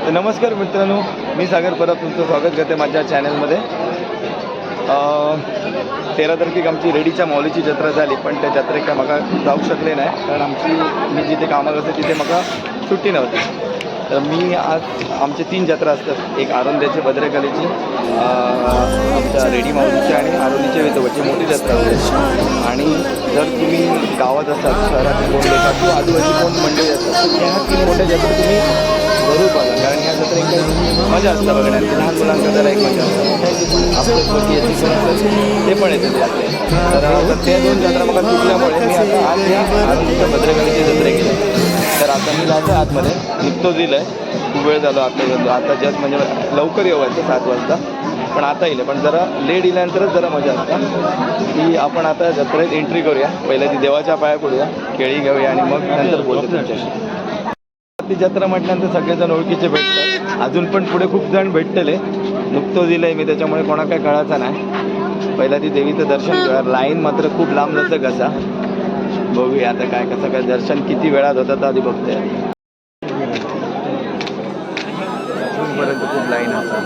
तर नमस्कार मित्रांनो, मी सागर परब तुमचं स्वागत करते माझ्या चॅनलमध्ये. 13 तारखेक आमची रेडीच्या माऊलीची जत्रा झाली, पण त्या जत्रेक काय म्हाका जाऊ शकले नाही, कारण मी जिथे कामाक असते तिथे म्हाका सुट्टी नव्हती. तर मी आज आमचे 3 जत्रा असतात, एक आरोंद्याची भद्रकालीची, आमच्या रेडी माऊलीची आणि आरोलीच्या वेतोबाची मोठी जत्रा असते. आणि जर तुम्ही गावात असाल, शहरात कोण लेखा किंवा आदिवासी कोण मंडळी असतात, ह्या 3 मोठ्या जत्रा तुम्ही जरूर बघा, कारण ह्या जत्रेत काही मजा असतं बघण्याची. लहान मुलांना जरा एक मजा असते, आपलं स्वतः याची ते पण येते त्यातले. तर त्या 2 जत्रा मला चुकल्यामुळे मी आता आज या आरोलीच्या भद्रकालीची जत्रे गेले. तर आता मी जातो आतमध्ये, निघतो दिलं आहे, खूप वेळ झालो आता गेलो. आता जस्ट म्हणजे लवकर येवायचं 7 वाजता, पण आता येईल. पण जरा लेट येल्यानंतरच जरा मजा असतात की आपण आता जत्रेत एंट्री करूया. पहिल्या ती देवाच्या पाया पडूया, केळी घेऊया आणि मग नंतर बोलतो तुमच्याशी. ती जत्रा म्हटल्यानंतर सगळेजण ओळखीचे भेटतात, अजून पण पुढे खूप जण भेटतले. नुकतं दिलं आहे मी, त्याच्यामुळे कोणा काय कळायचं नाही. पहिला ती देवीचं दर्शन घेऊया. लाईन मात्र खूप लांब लचक असा. बघूया आता काय कसं काय दर्शन किती वेळात होतं तर आधी बघते. अजूनपर्यंत खूप लाईन असा,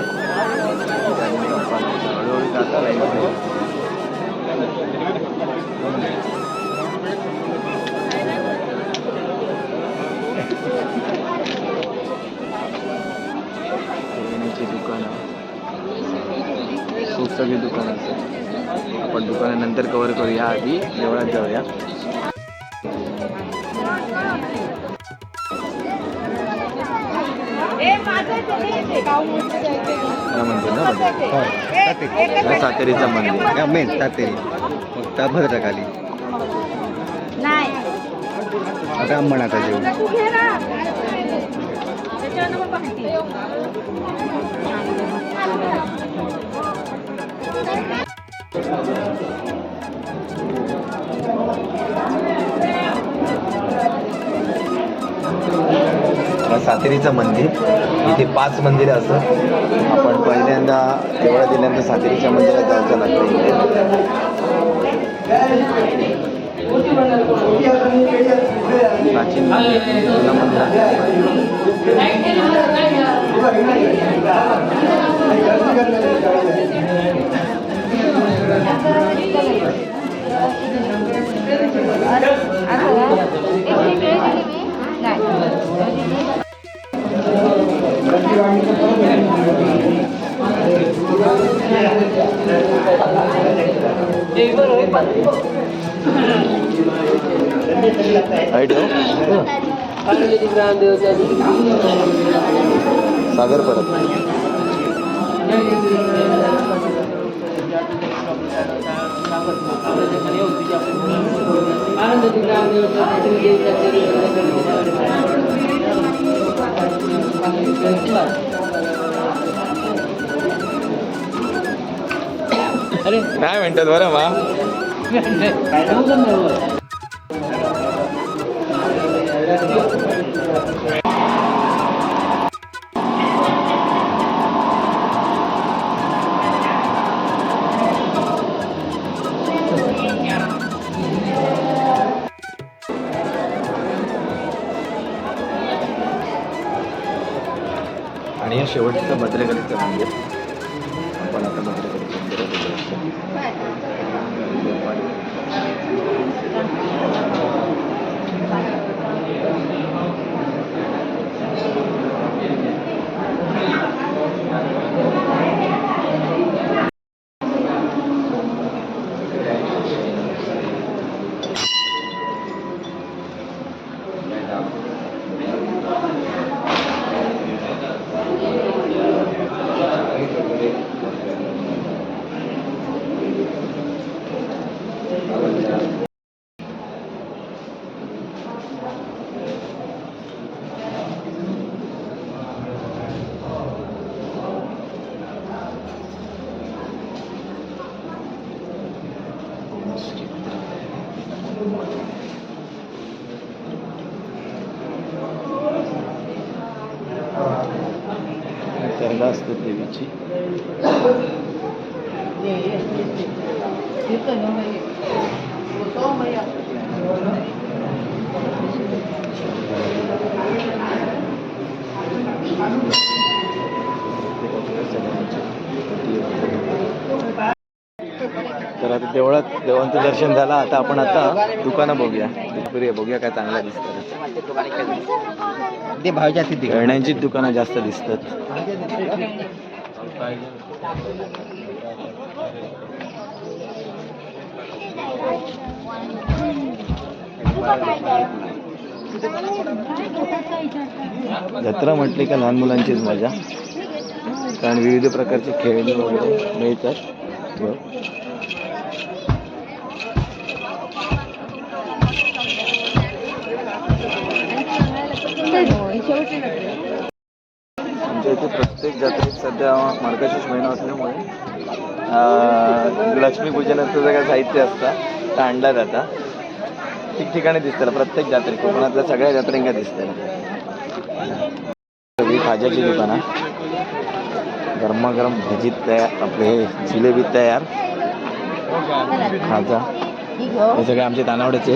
हळूहळू जाता लाईन. दुकानं, खूप सगळी दुकानं असतात. आपण दुकानानंतर कव्हर करूया, आधी देवळात जाऊया. सातेरीचं मंदिर मेन सातेरी, मग भद्रकाली ब्राह्मणाचा जेवण. सातेरीचं मंदिर, इथे 5 मंदिरं असं. आपण पहिल्यांदा देवळात दिल्यानंतर सातेरीच्या मंदिरात जायचं लागतं. प्राचीन सागर परब. काय म्हणतात बरं मा. आणि या शेवटचं भद्रकालीचं मंदिर. आपण आता भद्रकालीचं चर्चा असते देवीची. तर आता देवांचं दर्शन झालं. आता आपण दुकानं बघूया, बघूया काय चांगलं दिसतं. खेळण्यांची दुकानं जास्त दिसतात. जत्रा म्हटली का लहान मुलांचीच मजा, कारण विविध प्रकारचे खेळणी वगैरे मिळतात. आमच्या इथे प्रत्येक जत्रेत सध्या मार्गशीर्ष महिना असल्यामुळे लक्ष्मीपूजनाचं जे काय साहित्य असतं ते आणलं जातं. ठिकठिकाणी दिसतं प्रत्येक जत्रेत, कोकणातल्या सगळ्या जत्रेंका दिसतं. सगळी खाज्याची दुकानं, गरमागरम भजी तयार, आपले हे जिलेबी तयार, खाजा हे सगळे आमचे तानावड्याचे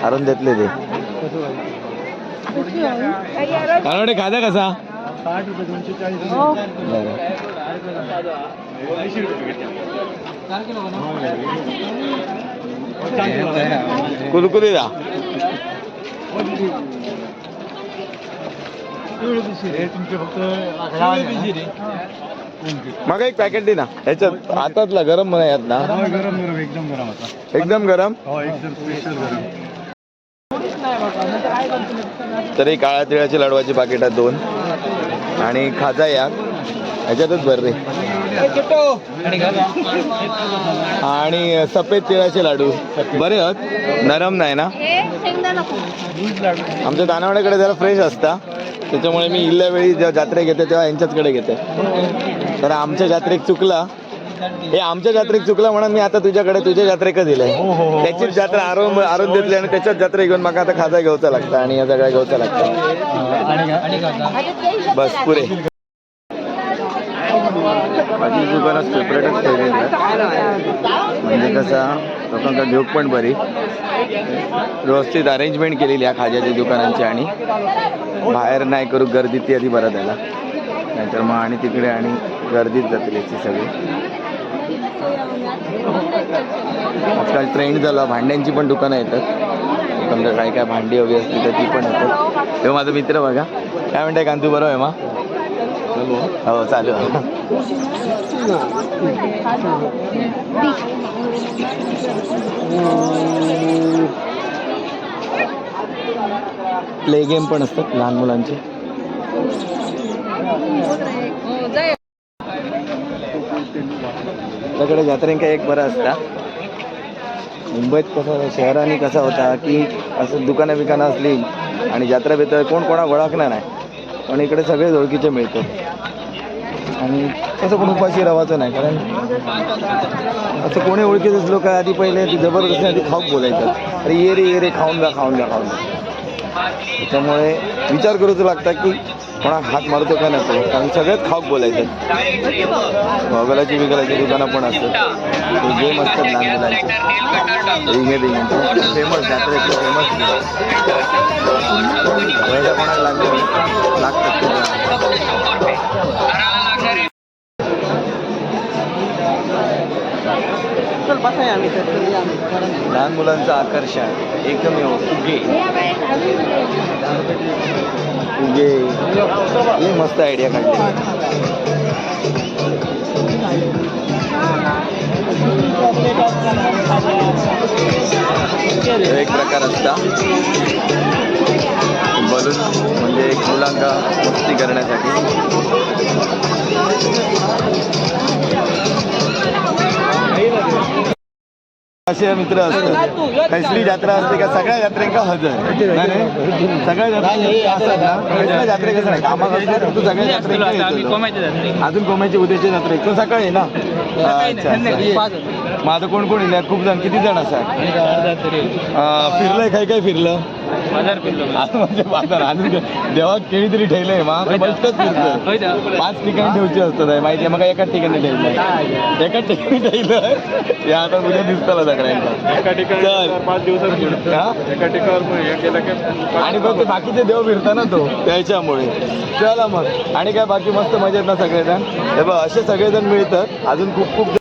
आणून देतले. ते तानावडे खाजा कसा? 60 रुपये 240. कुरकुरी द्या. मग एक पॅकेट दे ना. ह्याच्यात हातातला गरम नाही ना? गरम एकदम गरम होता. एकदम गरम. एकदम स्पेशल गरम. तरी काळ्या तिळाची लाडवाची पाकिट 2 आणि खाजा या ह्याच्यातच भर रे. आणि सफेद तिळाचे लाडू बरे आहेत, नरम नाही ना. आमच्या दानावड्याकडे जरा फ्रेश असता, त्याच्यामुळे मी इल्ल्या वेळी जेव्हा जत्रे घेते तेव्हा यांच्याचकडे घेते. तर आमच्या जत्रेक चुकला, हे आमच्या जत्रेक चुकला म्हणून मी आता तुझ्या जत्रेक दिलंय. त्याचीच जत्रा आरून देतली आणि त्याच्याच जत्रे घेऊन मग आता खाजा घेऊचा लागतं आणि या सगळ्या घेऊचा लागतं. बस पुरे. माझी दुकानं सेपरेटच ठेवलेली आहे, म्हणजे कसा लोकांना घेऊक पण बरी व्यवस्थित अरेंजमेंट केलेली आहे खाज्याच्या दुकानांची. आणि बाहेर नाही करू गर्दी ती आधी बरं त्याला, नाहीतर मग आणि तिकडे आणि गर्दीच जातील याची सगळी. आजकाल ट्रेंड झाला, भांड्यांची पण दुकानं येतात. समजा काय काय भांडी हवी असली तर ती पण येतात. तेव्हा माझा मित्र बघा काय म्हणताय, कांतू बरोबर आहे मा? हो चालू. प्ले गेम पण असतात लहान मुलांचे. आपल्याकडे जत्रेंका एक बरं असता. मुंबईत कसं शहराने कसा होता की असं दुकानं बिकानं असली आणि जत्रा बित्र कोण कोणा ओळखणार नाही, पण इकडे सगळे ओळखीचे मिळतात. आणि तसं पण उपाशी रवायचं नाही, कारण असं कोणी ओळखीचंच लोक आधी पहिले ती जबरदस्ती आधी खाऊक बोलायचं, अरे ये रे खाऊन जा. त्याच्यामुळे विचार करूच लागतात की कोणा हात मारतो का नको, कारण सगळ्यात खाऊक बोलायचं. गॉगलाची बिगलाची दुकानं पण असतात, गेम असतात लहान मुलांचे, फेमस जत्रेचं फेमस कोणाला लागतात. लहान मुलांचं आकर्षण एकमेव फुगे हे मस्त आयडिया काढली. एक प्रकार असता बलून, म्हणजे एक मुलांना मस्ती करण्यासाठी. असे मित्र असतात. कसली जत्रा असते का सगळ्या जत्रेंका हजर नाही, सगळ्या जत्रा जत्रे कसं नाही कामात असतो तू सगळ्या जत्रेंका अजून कोमायची उद्याची जत्रे तो सकाळी ना. माझं कोण कोण येईल? खूप जण. किती जण असतात? फिरलंय काय फिरलं? म्हणजे बाजार अजून देवा केळी तरी ठेवलंय मा मस्तच फिरतं. 5 ठिकाणी ठेवचे असतात माहिती आहे मग. एकाच ठिकाणी ठेवलंय, एकाच ठिकाणी ठेवलं हे आता उद्या दिसतं सगळ्यांना. एका ठिकाणी 5 दिवसात एका ठिकाणी आणि फक्त बाकीचे देव फिरता ना तो त्याच्यामुळे. चला मग आणि काय बाकी मस्त मजेत ना सगळेजण. हे बघ असे सगळेजण मिळतात. अजून खूप